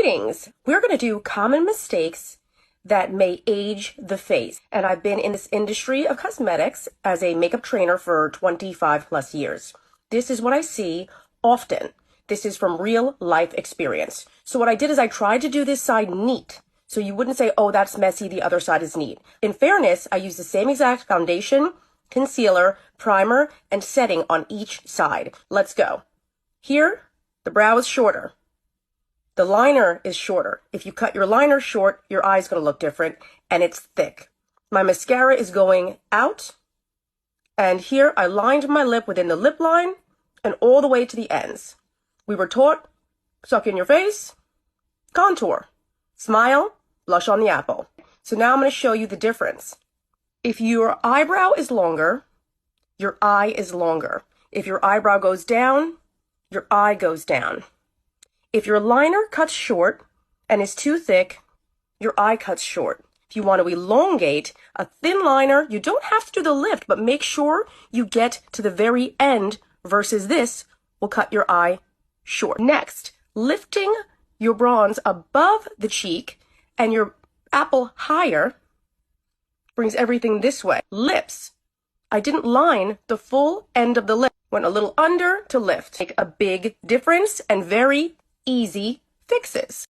Greetings. We're going to do common mistakes that may age the face. And I've been in this industry of cosmetics as a makeup trainer for 25 plus years. This is what I see often. This is from real life experience. So what I did is I tried to do this side neat. So you wouldn't say, oh, that's messy, the other side is neat. In fairness, I used the same exact foundation, concealer, primer, and setting on each side. Let's go. Here, the brow is shorter. The liner is shorter. If you cut your liner short, your eye's going to look different, and it's thick. My mascara is going out, and here I lined my lip within the lip line and all the way to the ends. We were taught, suck in your face, contour, smile, blush on the apple. So now I'm going to show you the difference. If your eyebrow is longer, your eye is longer. If your eyebrow goes down, your eye goes down. If your liner cuts short and is too thick, your eye cuts short. If you want to elongate a thin liner, you don't have to do the lift, but make sure you get to the very end versus this will cut your eye short. Next, lifting your bronze above the cheek and your apple higher brings everything this way. Lips. I didn't line the full end of the lip. Went a little under to lift. Make a big difference and very easy fixes.